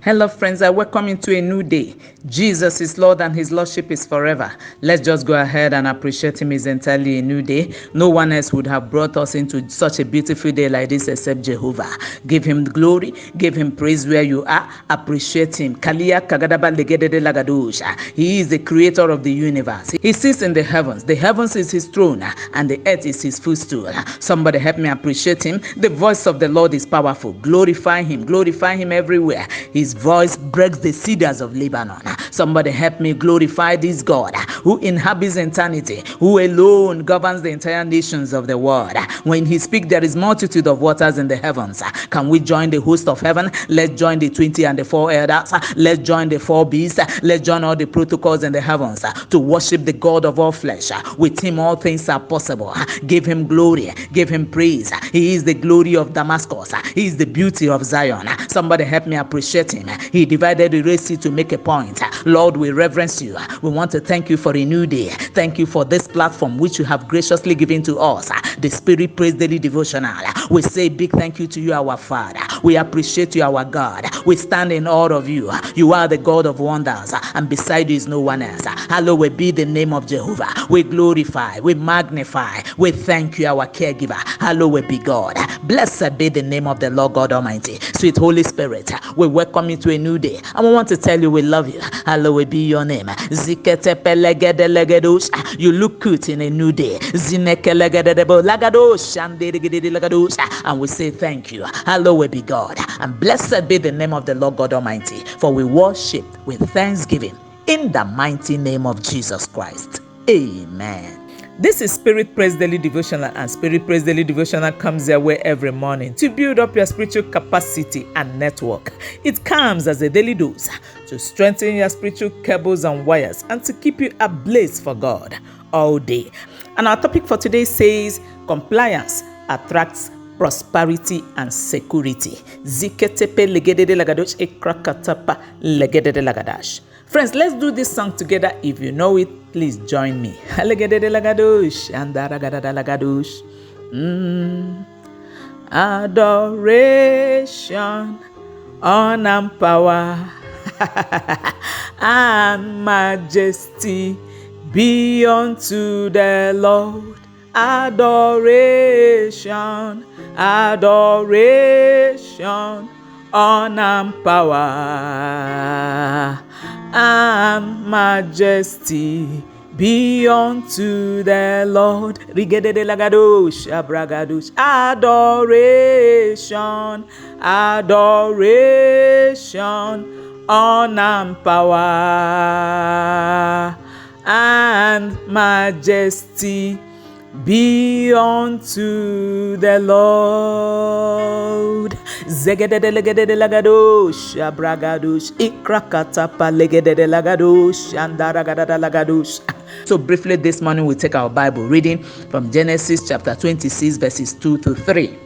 Hello friends, I welcome you to a new day. Jesus is Lord and his Lordship is forever. Let's just go ahead and appreciate him. It's entirely a new day. No one else would have brought us into such a beautiful day like this except Jehovah. Give him glory, give him praise where you are. Appreciate him. Kalia Kagadaba Legedede Lagadosha. He is the creator of the universe. He sits in the heavens. The heavens is his throne and the earth is his footstool. Somebody help me appreciate him. The voice of the Lord is powerful. Glorify him everywhere. His voice breaks the cedars of Lebanon. Somebody help me glorify this God who inhabits eternity, who alone governs the entire nations of the world. When he speaks, there is multitude of waters in the heavens. Can we join the host of heaven? Let's join the 20 and the 4 elders. Let's join the 4 beasts. Let's join all the protocols in the heavens to worship the God of all flesh. With him all things are possible. Give him glory. Give him praise. He is the glory of Damascus. He is the beauty of Zion. Somebody help me appreciate him. He divided the Red Sea to make a point. Lord, we reverence you. We want to thank you for a new day. Thank you for this platform which you have graciously given to us, the Spirit Praise Daily Devotional. We say big thank you to you, our Father. We appreciate you, our God. We stand in awe of you. You are the God of wonders, and beside you is no one else. Hallowed be the name of Jehovah. We glorify, we magnify, we thank you, our caregiver. Hallowed be God. Blessed be the name of the Lord God Almighty. Sweet Holy Spirit, we welcome you to a new day, and we want to tell you we love you. Hallowed be your name. You look cute in a new day. And we say thank you. Hallowed be God, and blessed be the name of the Lord God Almighty. For we worship with thanksgiving in the mighty name of Jesus Christ. Amen. This is Spirit Praise Daily Devotional, and Spirit Praise Daily Devotional comes your way every morning to build up your spiritual capacity and network. It comes as a daily dose to strengthen your spiritual cables and wires and to keep you ablaze for God all day. And our topic for today says, compliance attracts prosperity and security. Ziketepe legedede lagadosh ekrakatapa legedede lagadash. Friends, let's do this song together. If you know it, please join me. Legedede lagadosh andaragadada lagadosh. Adoration, honor and power and majesty be unto the Lord. Adoration, adoration, honor and power and majesty be unto the Lord. Rigedede lagadosh abragadosh. Adoration, adoration, honor and power and majesty be unto the Lord. Zegedede legedede lagadosh abragadosh ikrakatapa legedede lagadosh andaragadada lagadosh. So briefly this morning we take our Bible reading from Genesis chapter 26 verses 2 to 3.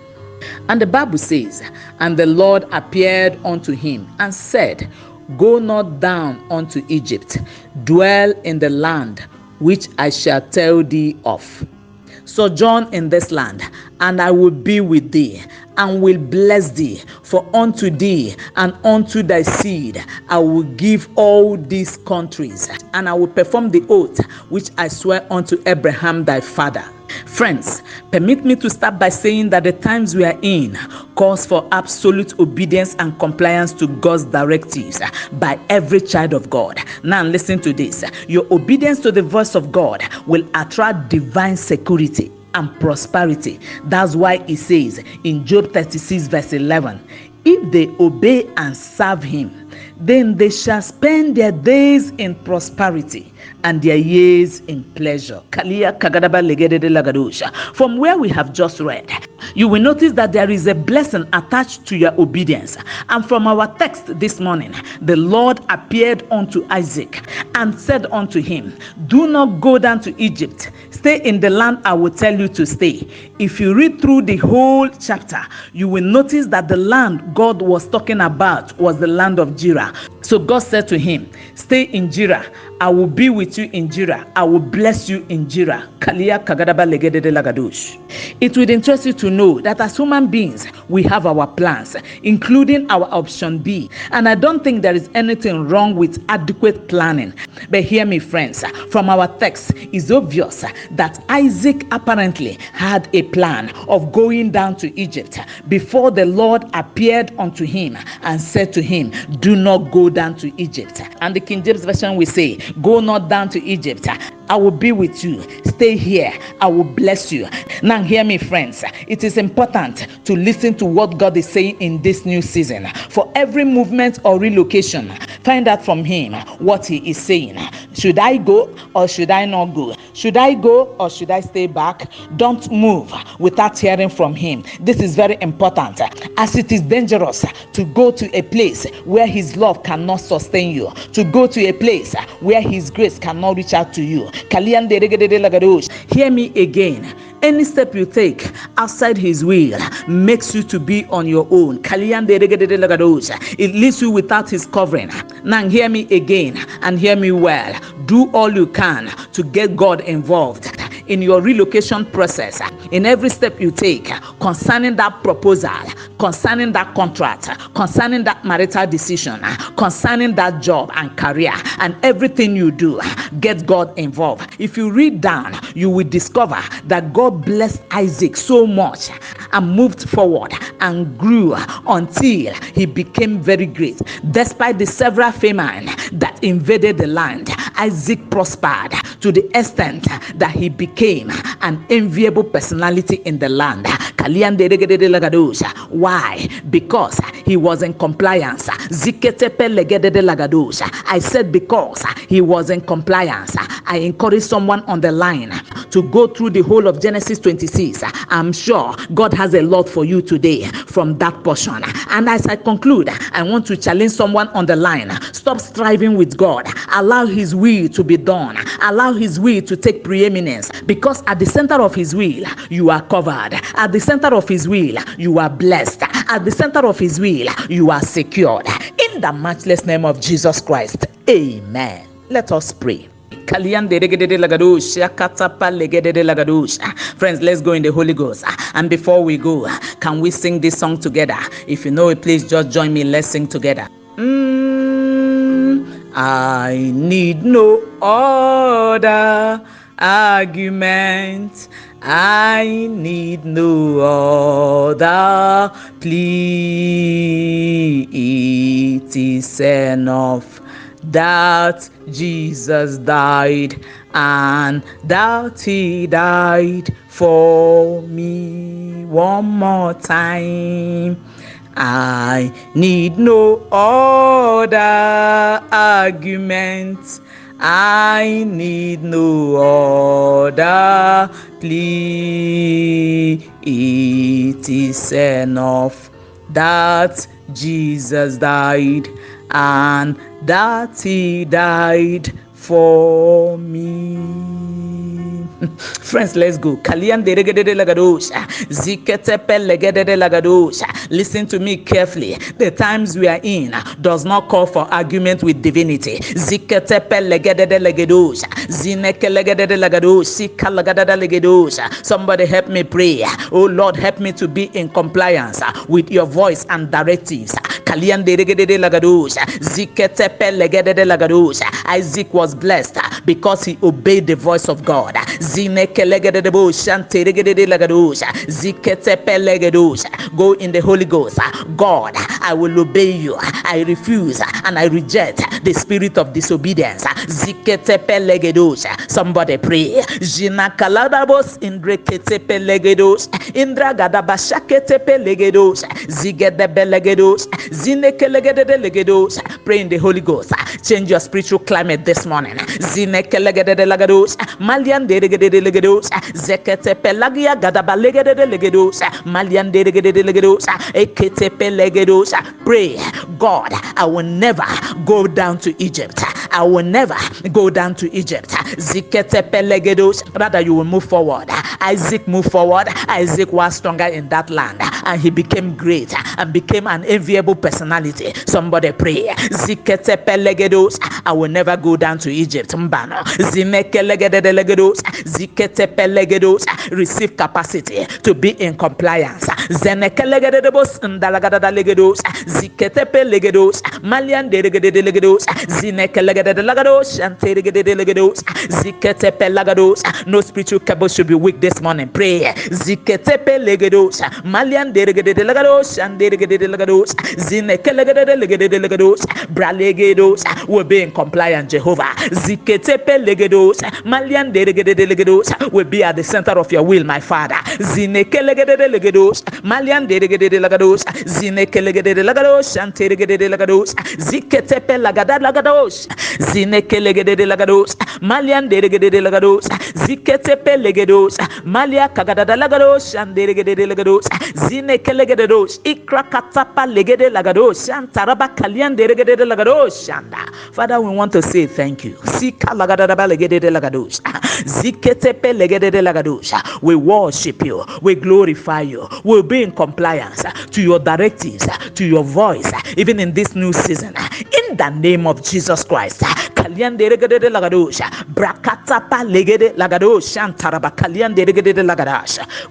And the Bible says, and the Lord appeared unto him and said, go not down unto Egypt, dwell in the land which I shall tell thee of. Sojourn in this land, and I will be with thee, and will bless thee. For unto thee and unto thy seed I will give all these countries, and I will perform the oath which I swear unto Abraham thy father. Friends, permit me to start by saying that the times we are in calls for absolute obedience and compliance to God's directives by every child of God. Now listen to this. Your obedience to the voice of God will attract divine security and prosperity. That's why it says in Job 36 verse 11, if they obey and serve him, then they shall spend their days in prosperity and their years in pleasure. From where we have just read, you will notice that there is a blessing attached to your obedience. And from our text this morning, the Lord appeared unto Isaac and said unto him, do not go down to Egypt. Stay in the land I will tell you to stay. If you read through the whole chapter, you will notice that the land God was talking about was the land of Jireh. So God said to him, stay in Jireh. I will be with you in Jira. I will bless you in Jira. Kalia Kagadaba Legedede Lagadosh. It would interest you to know that as human beings, we have our plans, including our option B. And I don't think there is anything wrong with adequate planning. But hear me, friends, from our text, it's obvious that Isaac apparently had a plan of going down to Egypt before the Lord appeared unto him and said to him, do not go down to Egypt. And the King James Version will say, go not down to Egypt. I will be with you. Stay here. I will bless you. Now hear me, friends. It is important to listen to what God is saying in this new season. For every movement or relocation, find out from him what he is saying. Should I go or should I not go? Should I go or should I stay back? Don't move without hearing from him. This is very important, as it is dangerous to go to a place where his love cannot sustain you, to go to a place where his grace cannot reach out to you. Hear me again. Any step you take outside his will makes you to be on your own. It leaves you without his covering. Now hear me again and hear me well. Do all you can to get God involved in your relocation process, in every step you take concerning that proposal, concerning that contract, concerning that marital decision, concerning that job and career, and everything you do, get God involved. If you read down, you will discover that God blessed Isaac so much and moved forward and grew until he became very great. Despite the several famine that invaded the land, Isaac prospered to the extent that he became an enviable personality in the land. Why? Because he was in compliance. I said because he was in compliance. I encourage someone on the line to go through the whole of Genesis 26. I'm sure God has a lot for you today from that portion. And as I conclude, I want to challenge someone on the line. Stop striving with God. Allow his will to be done. Allow his will to take preeminence, because at the center of his will, you are covered. At the center of his will, you are blessed. At the center of his will, you are secured. In the matchless name of Jesus Christ. Amen. Let us pray. Friends, let's go in the Holy Ghost. And before we go, can we sing this song together? If you know it, please just join me. Let's sing together. I need no other argument. I need no other plea. It is enough that Jesus died and that he died for me. One more time. I need no other argument. I need no other plea. It is enough that Jesus died and that he died for me. Friends, let's go. Listen to me carefully. The times we are in does not call for argument with divinity. Somebody help me pray. Oh Lord, help me to be in compliance with your voice and directives. Isaac was blessed because he obeyed the voice of God. Go in the Holy Ghost. God, I will obey you. I refuse and I reject the spirit of disobedience. Somebody pray. Pray in the Holy Ghost. Change your spiritual climate this morning. Malian de legedos, Zekete Pelagia Gadaba legedos, Malian de legedos, Ekete Pelegedos. Pray, God, I will never go down to Egypt. I will never go down to Egypt. Zikete Pelegedos. Rather, you will move forward. Isaac moved forward. Isaac was stronger in that land, and he became great and became an enviable personality. Somebody pray. Ziketepe I will never go down to Egypt. Mbano. Receive capacity to be in compliance. Ziketepe legedos. Malian delegede legedos. Zinekelegede lagados. And legedos. Ziketepe lagados. No spiritual cable should be weak this morning. Pray. Ziketepe legedos. Malian delegede lagados. And delegede lagados. Zinekelegede legedos. Bralegedos will be in compliance, Jehovah. Ziketepe legedos. Malian delegede legedos will be at the center of your will, my Father. Zinekelegede legedos. Malian delegede lagados. Zinekelegede lagados. And delegede lagados. Ziketepe lagada lagados. Zinekelegede lagados. Malian delegede lagados. Ziketepe legedos. Malia kagada lagados. And delegede lagados. Zinekelegedos. Ikrakatapa legede lagados. And taraba kalian delegede lagados. Father, we want to say thank you. We worship you. We glorify you. We'll be in compliance to your directives, to your voice, even in this new season. In the name of Jesus Christ.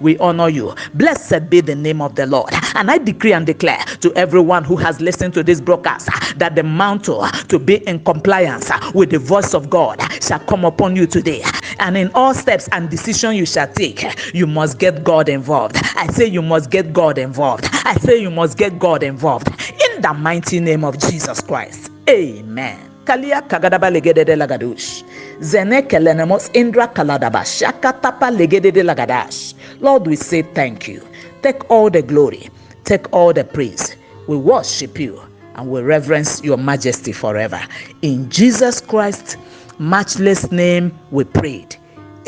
We honor you. Blessed be the name of the Lord. And I decree and declare to everyone who has listened to this broadcast that the mantle to be in compliance with the voice of God shall come upon you today. And in all steps and decisions you shall take, you must get God involved. I say you must get God involved. I say you must get God involved. In the mighty name of Jesus Christ. Amen. Kalia kagadaba legede de lagadush. Zene kelenemos indra kaladaba. Shakatapa legede de lagadash. Lord, we say thank you. Take all the glory. Take all the praise. We worship you and we reverence your majesty forever. In Jesus Christ's matchless name we prayed.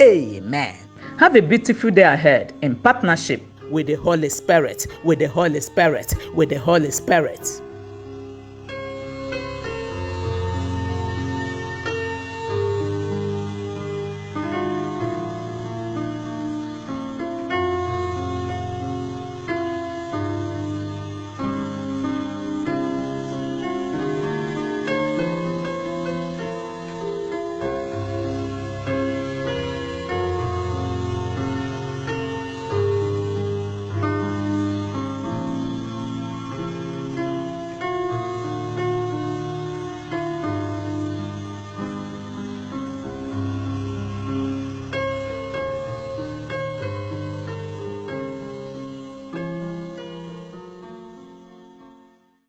Amen. Have a beautiful day ahead in partnership with the Holy Spirit, with the Holy Spirit, with the Holy Spirit.